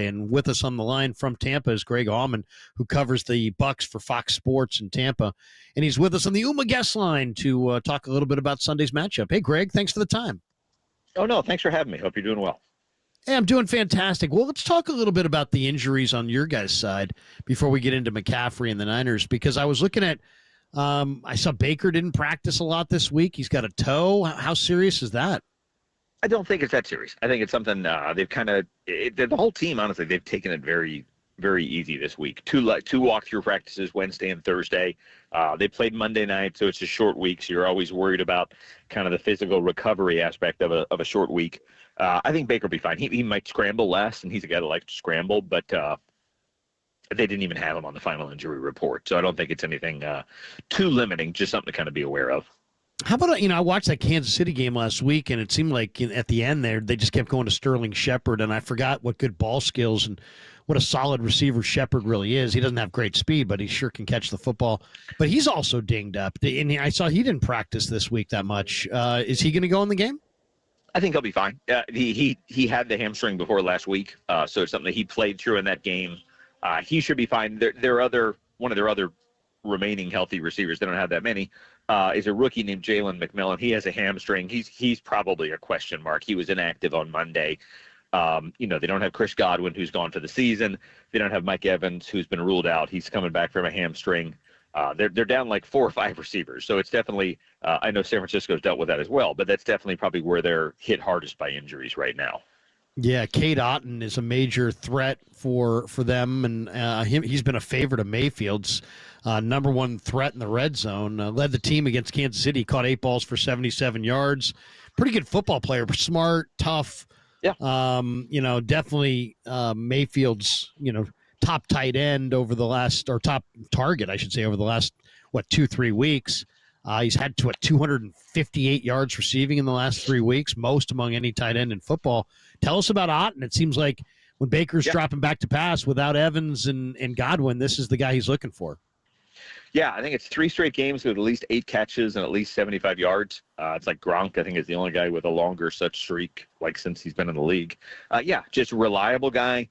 And with us on the line from Tampa is Greg Auman, who covers the Bucs for Fox Sports in Tampa. And he's with us on the UMA guest line to talk a little bit about Sunday's matchup. Hey, Greg, thanks for the time. Oh, no, thanks for having me. Hope you're doing well. Hey, I'm doing fantastic. Well, let's talk a little bit about the injuries on your guys' side before we get into McCaffrey and the Niners, because I was looking at I saw Baker didn't practice a lot this week. He's got a toe. How serious is that? I don't think it's that serious. I think it's something they've kind of the whole team, honestly, they've taken it very, very easy this week. Two walkthrough practices, Wednesday and Thursday. They played Monday night, so it's a short week, so you're always worried about kind of the physical recovery aspect of a short week. I think Baker will be fine. He might scramble less, and he's a guy that likes to scramble, but they didn't even have him on the final injury report, so I don't think it's anything too limiting, just something to kind of be aware of. How about, I watched that Kansas City game last week, and it seemed like at the end there, they just kept going to Sterling Shepard, and I forgot what good ball skills and what a solid receiver Shepard really is. He doesn't have great speed, but he sure can catch the football. But he's also dinged up, and I saw he didn't practice this week that much. Is he going to go in the game? I think he'll be fine. He had the hamstring before last week, so it's something that he played through in that game. He should be fine. One of their other remaining healthy receivers, they don't have that many, is a rookie named Jalen McMillan. He has a hamstring. He's probably a question mark. He was inactive on Monday. They don't have Chris Godwin, who's gone for the season. They don't have Mike Evans, who's been ruled out. He's coming back from a hamstring. They're down like 4 or 5 receivers. So it's definitely, I know San Francisco's dealt with that as well, but that's definitely probably where they're hit hardest by injuries right now. Yeah, Cade Otton is a major threat for them, and he's been a favorite of Mayfield's. Number one threat in the red zone. Led the team against Kansas City. Caught 8 balls for 77 yards. Pretty good football player, smart, tough. Yeah. Definitely Mayfield's, top tight end over the last, or top target, I should say, over the last, 2-3 weeks. He's had 258 yards receiving in the last 3 weeks, most among any tight end in football. Tell us about Otton. It seems like when Baker's dropping back to pass without Evans and Godwin, this is the guy he's looking for. Yeah, I think it's 3 straight games with at least 8 catches and at least 75 yards. It's like Gronk, I think, is the only guy with a longer such streak, since he's been in the league. Just a reliable guy.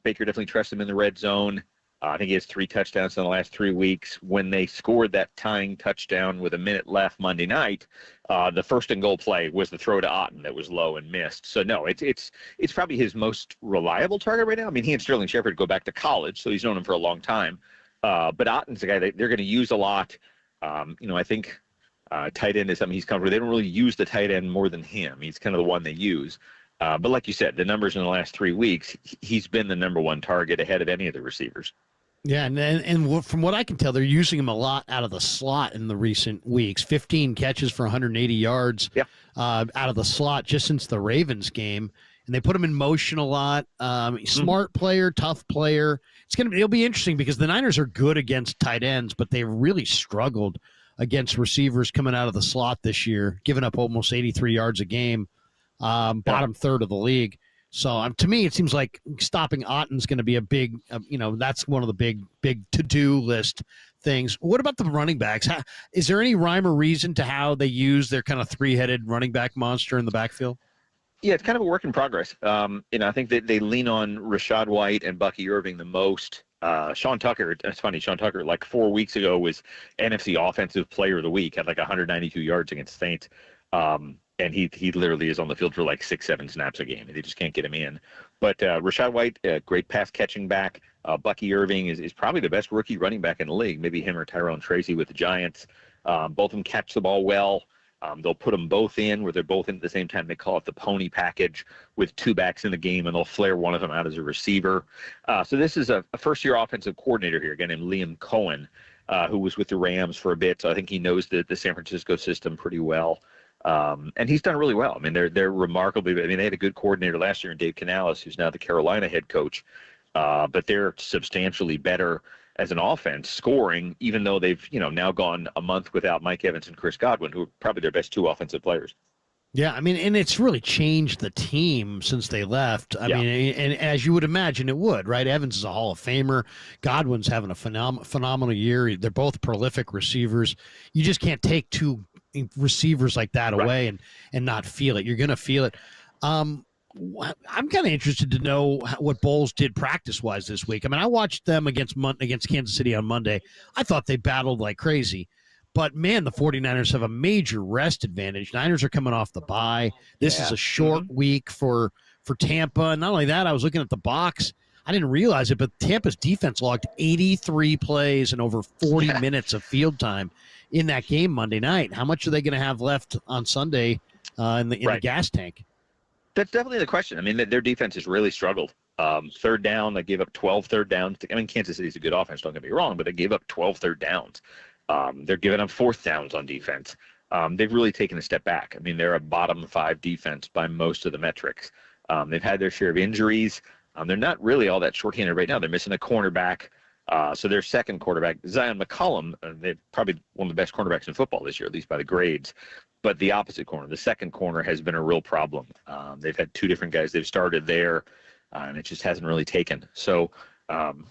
Baker definitely trusts him in the red zone. I think he has 3 touchdowns in the last 3 weeks. When they scored that tying touchdown with a minute left Monday night, the first and goal play was the throw to Otton that was low and missed. So, no, it's probably his most reliable target right now. I mean, he and Sterling Shepard go back to college, so he's known him for a long time. But Otton's a guy they're going to use a lot. I think tight end is something he's comfortable with. They don't really use the tight end more than him. He's kind of the one they use. But like you said, the numbers in the last 3 weeks, he's been the number one target ahead of any of the receivers. Yeah, and from what I can tell, they're using him a lot out of the slot in the recent weeks. 15 catches for 180 yards out of the slot just since the Ravens game. And they put him in motion a lot. Smart player, tough player. It'll be interesting because the Niners are good against tight ends, but they've really struggled against receivers coming out of the slot this year, giving up almost 83 yards a game, bottom third of the league. So to me, it seems like stopping Otton's going to be a big, that's one of the big to-do list things. What about the running backs? Is there any rhyme or reason to how they use their kind of 3-headed running back monster in the backfield? Yeah, it's kind of a work in progress. I think that they lean on Rachaad White and Bucky Irving the most. Sean Tucker, it's funny, Sean Tucker, 4 weeks ago, was NFC Offensive Player of the Week, had 192 yards against Saints. And he literally is on the field for 6-7 snaps a game. They just can't get him in. But Rachaad White, great pass-catching back. Bucky Irving is probably the best rookie running back in the league, maybe him or Tyrone Tracy with the Giants. Both of them catch the ball well. They'll put them both in where they're both in at the same time. They call it the pony package with 2 backs in the game, and they'll flare one of them out as a receiver. So this is a first-year offensive coordinator here, a guy named Liam Cohen, who was with the Rams for a bit. So I think he knows the San Francisco system pretty well. And he's done really well. I mean, they're remarkably. They had a good coordinator last year in Dave Canales, who's now the Carolina head coach. But they're substantially better as an offense scoring, even though they've now gone a month without Mike Evans and Chris Godwin, who are probably their best 2 offensive players. Yeah, and it's really changed the team since they left. I mean, and as you would imagine it would, right? Evans is a Hall of Famer. Godwin's having a phenomenal year. They're both prolific receivers. You just can't take 2 receivers like that away and not feel it. You're going to feel it. I'm kind of interested to know what Bowles did practice-wise this week. I mean, I watched them against Kansas City on Monday. I thought they battled like crazy. But, man, the 49ers have a major rest advantage. Niners are coming off the bye. This is a short week for Tampa. And not only that, I was looking at the box. I didn't realize it, but Tampa's defense logged 83 plays and over 40 minutes of field time in that game Monday night. How much are they going to have left on Sunday in the gas tank? That's definitely the question. I mean, their defense has really struggled. Third down, they gave up 12 third downs. I mean, Kansas City's a good offense, don't get me wrong, but they gave up 12 third downs. They're giving up fourth downs on defense. They've really taken a step back. I mean, they're a bottom 5 defense by most of the metrics. They've had their share of injuries. They're not really all that shorthanded right now. They're missing a cornerback. So their second quarterback, Zion McCollum, they're probably one of the best cornerbacks in football this year, at least by the grades. But the opposite corner, the second corner, has been a real problem. They've had 2 different guys they've started there, and it just hasn't really taken. So,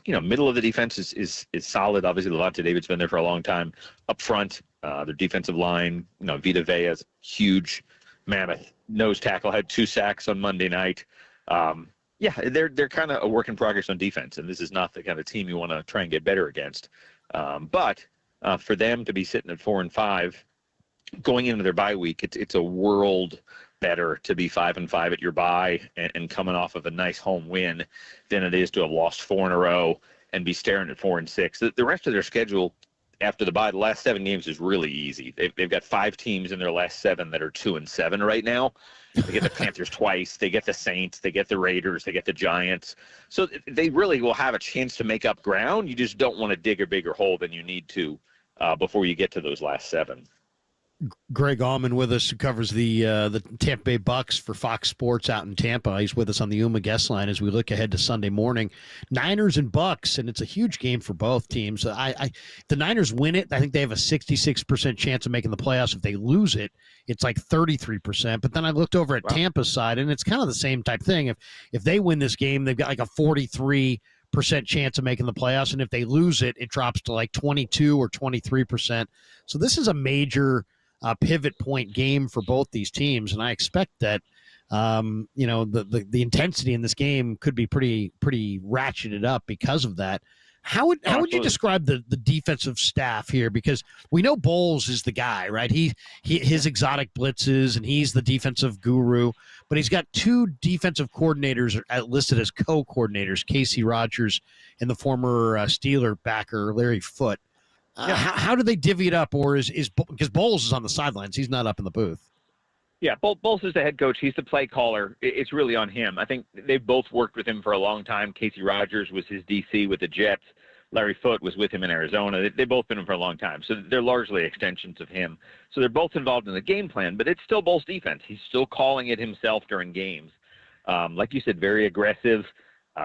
middle of the defense is solid. Obviously, Levante David's been there for a long time. Up front, their defensive line, Vita Vea's huge, mammoth nose tackle, had 2 sacks on Monday night. They're kind of a work in progress on defense, and this is not the kind of team you want to try and get better against. But for them to be sitting at 4-5, going into their bye week, it's a world better to be 5-5 at your bye and coming off of a nice home win than it is to have lost 4 in a row and be staring at 4-6. The rest of their schedule after the bye, the last 7 games is really easy. They've got 5 teams in their last 7 that are 2-7 right now. They get the Panthers twice. They get the Saints. They get the Raiders. They get the Giants. So they really will have a chance to make up ground. You just don't want to dig a bigger hole than you need to before you get to those last 7. Greg Auman with us, who covers the Tampa Bay Bucks for Fox Sports out in Tampa. He's with us on the Auman guest line as we look ahead to Sunday morning. Niners and Bucks, and it's a huge game for both teams. The Niners win it. I think they have a 66% chance of making the playoffs. If they lose it, it's like 33%. But then I looked over at Tampa's side, and it's kind of the same type thing. If they win this game, they've got like a 43% chance of making the playoffs, and if they lose it, it drops to like 22 or 23%. So this is a major pivot point game for both these teams, and I expect that the intensity in this game could be pretty ratcheted up because of that. How would you describe the defensive staff here? Because we know Bowles is the guy, right? His exotic blitzes, and he's the defensive guru. But he's got 2 defensive coordinators listed as co-coordinators, Casey Rogers and the former Steeler backer Larry Foote. How do they divvy it up, or is because Bowles is on the sidelines? He's not up in the booth. Yeah, Bowles is the head coach. He's the play caller. It's really on him. I think they've both worked with him for a long time. Casey Rogers was his DC with the Jets. Larry Foote was with him in Arizona. They've both been in for a long time. So they're largely extensions of him. So they're both involved in the game plan, but it's still Bowles' defense. He's still calling it himself during games. Like you said, very aggressive.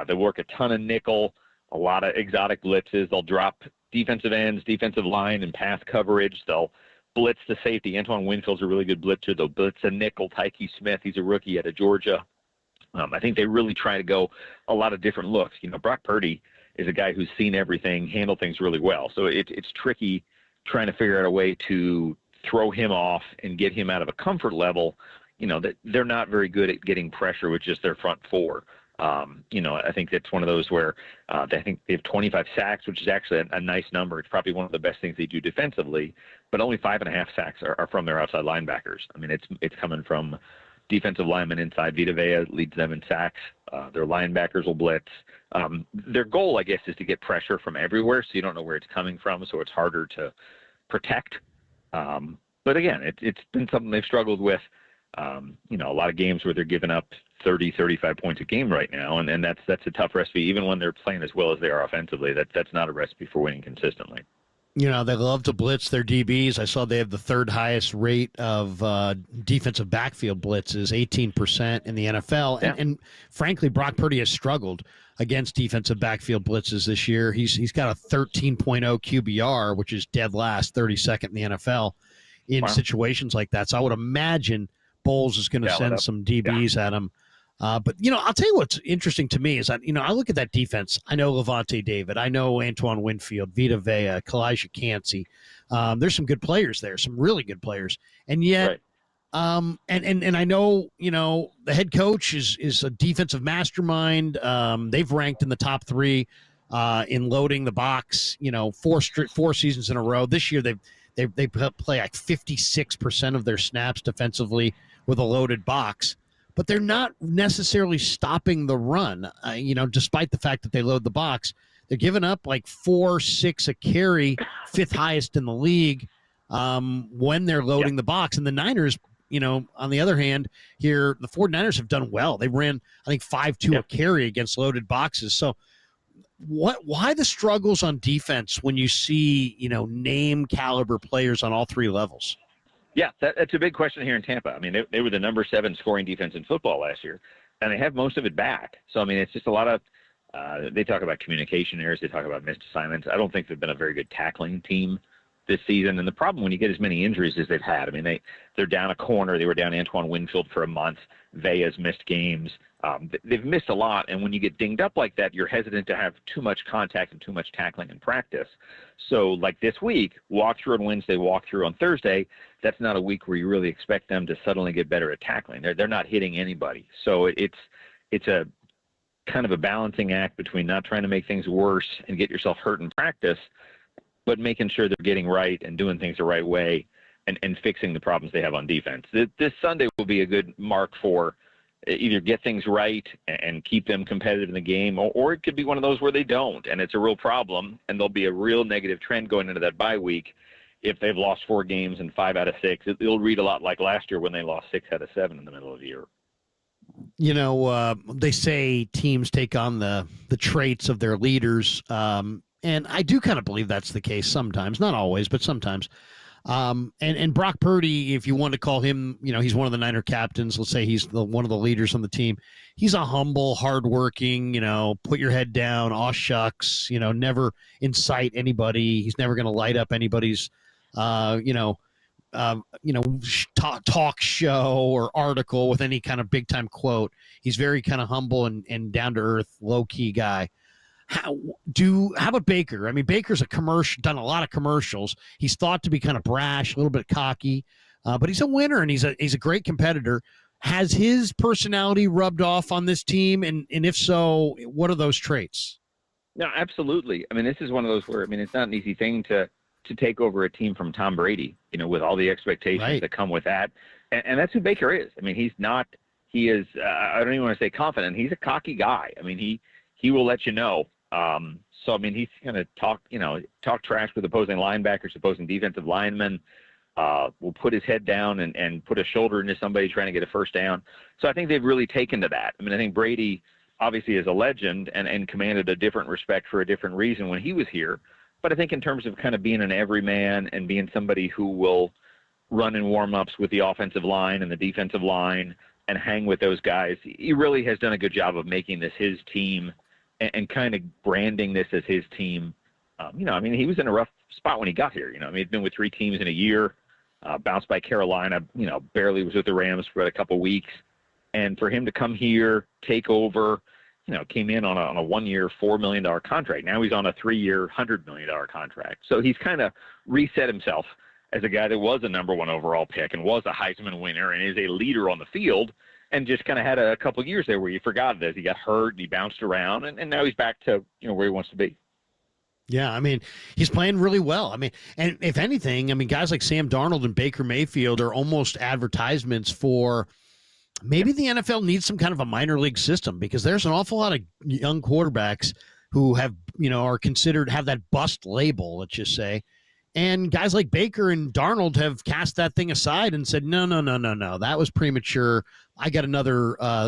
They work a ton of nickel, a lot of exotic blitzes. They'll drop defensive ends, defensive line, and pass coverage. They'll blitz the safety. Antoine Winfield's a really good blitzer. They'll blitz a nickel. Tyke Smith, he's a rookie out of Georgia. I think they really try to go a lot of different looks. Brock Purdy is a guy who's seen everything, handled things really well. So it's tricky trying to figure out a way to throw him off and get him out of a comfort level. That they're not very good at getting pressure with just their front 4. I think that's one of those where I think they have 25 sacks, which is actually a nice number. It's probably one of the best things they do defensively, but only 5.5 sacks are from their outside linebackers. I mean, it's coming from defensive linemen inside. Vita Vea leads them in sacks. Their linebackers will blitz. Their goal, I guess, is to get pressure from everywhere, so you don't know where it's coming from, so it's harder to protect. But again, it's been something they've struggled with. A lot of games where they're giving up 30, 35 points a game right now, and that's a tough recipe. Even when they're playing as well as they are offensively, that's not a recipe for winning consistently. They love to blitz their DBs. I saw they have the 3rd highest rate of defensive backfield blitzes, 18% in the NFL. Yeah. And frankly, Brock Purdy has struggled against defensive backfield blitzes this year. He's got a 13.0 QBR, which is dead last, 32nd in the NFL in situations like that. So I would imagine Bowles is going to send some DBs at him. But, I'll tell you what's interesting to me is that, I look at that defense. I know Levante David. I know Antoine Winfield, Vita Vea, Kalijah Cansey. There's some good players there, some really good players. And yet And I know, the head coach is a defensive mastermind. They've ranked in the top three in loading the box, 4 seasons in a row. This year they play like 56% of their snaps defensively with a loaded box, but they're not necessarily stopping the run. Despite the fact that they load the box, they're giving up like 4-6 a carry, fifth highest in the league when they're loading the box. And the Niners, on the other hand, here, the 49ers have done well. They ran, I think, 5-2 a carry against loaded boxes. So why the struggles on defense when you see, name caliber players on all three levels? Yeah, that's a big question here in Tampa. I mean, they were the number 7 scoring defense in football last year, and they have most of it back. So, I mean, it's just a lot of they talk about communication errors. They talk about missed assignments. I don't think they've been a very good tackling team this season. And the problem when you get as many injuries as they've had, I mean, they're down a corner. They were down Antoine Winfield for a month. Vea's missed games. They've missed a lot. And when you get dinged up like that, you're hesitant to have too much contact and too much tackling in practice. So like this week, walk through on Wednesday, walk through on Thursday, that's not a week where you really expect them to suddenly get better at tackling. They're not hitting anybody. So it's a kind of a balancing act between not trying to make things worse and get yourself hurt in practice, but making sure they're getting right and doing things the right way and fixing the problems they have on defense. This Sunday will be a good mark for either get things right and keep them competitive in the game, or it could be one of those where they don't, and it's a real problem, and there'll be a real negative trend going into that bye week if they've lost 4 games and 5 out of 6. It'll read a lot like last year when they lost 6 out of 7 in the middle of the year. They say teams take on the traits of their leaders, and I do kind of believe that's the case sometimes, not always, but sometimes. And Brock Purdy, if you want to call him, he's one of the Niner captains. Let's say he's one of the leaders on the team. He's a humble, hardworking, put your head down, aw shucks, never incite anybody. He's never going to light up anybody's, talk show or article with any kind of big time quote. He's very kind of humble and down to earth, low key guy. How about Baker? I mean, Baker's done a lot of commercials. He's thought to be kind of brash, a little bit cocky, but he's a winner and he's a great competitor. Has his personality rubbed off on this team? And if so, what are those traits? No, absolutely. I mean, this is one of those where, it's not an easy thing to take over a team from Tom Brady, with all the expectations that come with that. And that's who Baker is. I mean, he is, I don't even want to say confident. He's a cocky guy. I mean, he will let you know. So, I mean, he's going to talk trash with opposing linebackers, opposing defensive linemen, will put his head down and put a shoulder into somebody trying to get a first down. So I think they've really taken to that. I mean, I think Brady obviously is a legend and commanded a different respect for a different reason when he was here. But I think in terms of kind of being an everyman and being somebody who will run in warm-ups with the offensive line and the defensive line and hang with those guys, he really has done a good job of making this his team and kind of branding this as his team. He was in a rough spot when he got here. He'd been with 3 teams in a year, bounced by Carolina, barely was with the Rams for a couple weeks. And for him to come here, take over, came in on a 1-year, $4 million contract. Now he's on a 3-year, $100 million contract. So he's kind of reset himself as a guy that was a number 1 overall pick and was a Heisman winner and is a leader on the field, and just kind of had a couple of years there where you forgot it as he got hurt and he bounced around, and now he's back to where he wants to be. Yeah, I mean, he's playing really well. I mean, and if anything, guys like Sam Darnold and Baker Mayfield are almost advertisements for maybe the NFL needs some kind of a minor league system, because there's an awful lot of young quarterbacks who have, are considered, have that bust label, let's just say. And guys like Baker and Darnold have cast that thing aside and said, no, that was premature. I got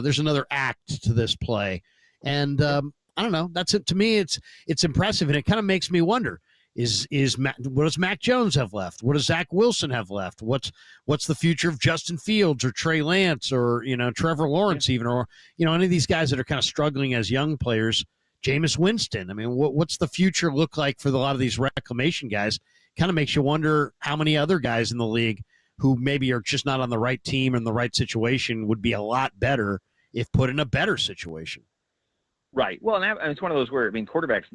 there's another act to this play. And I don't know. That's it. To me, it's impressive. And it kind of makes me wonder, what does Mac Jones have left? What does Zach Wilson have left? What's the future of Justin Fields or Trey Lance or, Trevor Lawrence even, or, any of these guys that are kind of struggling as young players, Jameis Winston. I mean, what's the future look like for a lot of these reclamation guys? Kind of makes you wonder how many other guys in the league who maybe are just not on the right team and the right situation would be a lot better if put in a better situation. Right. Well, and it's one of those where, quarterbacks,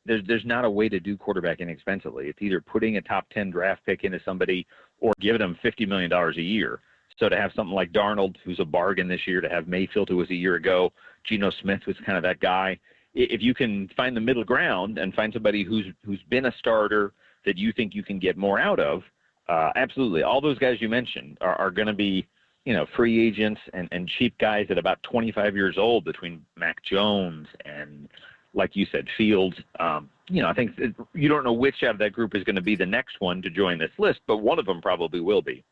there's not a way to do quarterback inexpensively. It's either putting a top 10 draft pick into somebody or giving them $50 million a year. So to have something like Darnold, who's a bargain this year, to have Mayfield, who was a year ago, Geno Smith was kind of that guy. If you can find the middle ground and find somebody who's been a starter that you think you can get more out of, absolutely. All those guys you mentioned are going to be, free agents and cheap guys at about 25 years old, between Mac Jones and, like you said, Fields. I think you don't know which out of that group is going to be the next one to join this list, but one of them probably will be.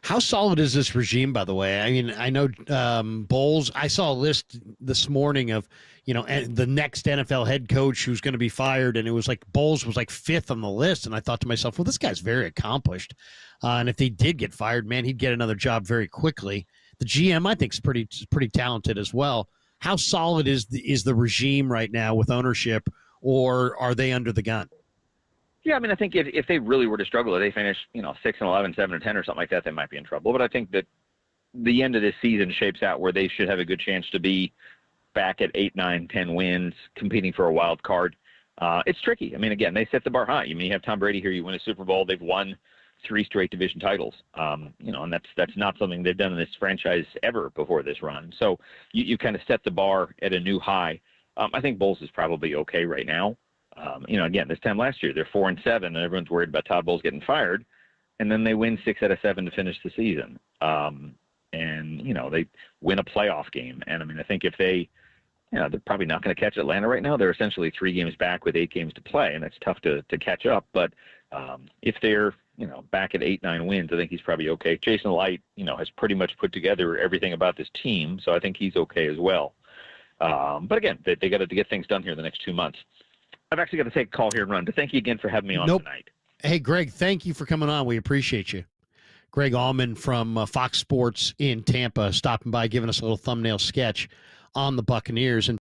How solid is this regime, by the way? I mean, I know Bowles. I saw a list this morning of, the next NFL head coach who's going to be fired, and it was like Bowles was like 5th on the list, and I thought to myself, well, this guy's very accomplished, and if he did get fired, man, he'd get another job very quickly. The GM, I think, is pretty talented as well. How solid is the regime right now with ownership, or are they under the gun? Yeah, I mean, I think if they really were to struggle, if they finish, 6-11, 7-10, or something like that, they might be in trouble. But I think that the end of this season shapes out where they should have a good chance to be back at 8, 9, 10 wins, competing for a wild card. It's tricky. I mean, again, they set the bar high. You have Tom Brady here, you win a Super Bowl, they've won 3 straight division titles. And that's not something they've done in this franchise ever before this run. So you kind of set the bar at a new high. I think Bowles is probably okay right now. Again, this time last year, they're 4-7, and everyone's worried about Todd Bowles getting fired. And then they win 6 out of 7 to finish the season. They win a playoff game. And, I think if they're probably not going to catch Atlanta right now. They're essentially 3 games back with 8 games to play, and that's tough to catch up. But if they're, back at 8, 9 wins, I think he's probably okay. Jason Light, has pretty much put together everything about this team, so I think he's okay as well. But again, they got to get things done here the next 2 months. I've actually got to take a call here and run, but thank you again for having me on tonight. Hey, Greg, thank you for coming on. We appreciate you. Greg Auman from Fox Sports in Tampa stopping by, giving us a little thumbnail sketch on the Buccaneers. And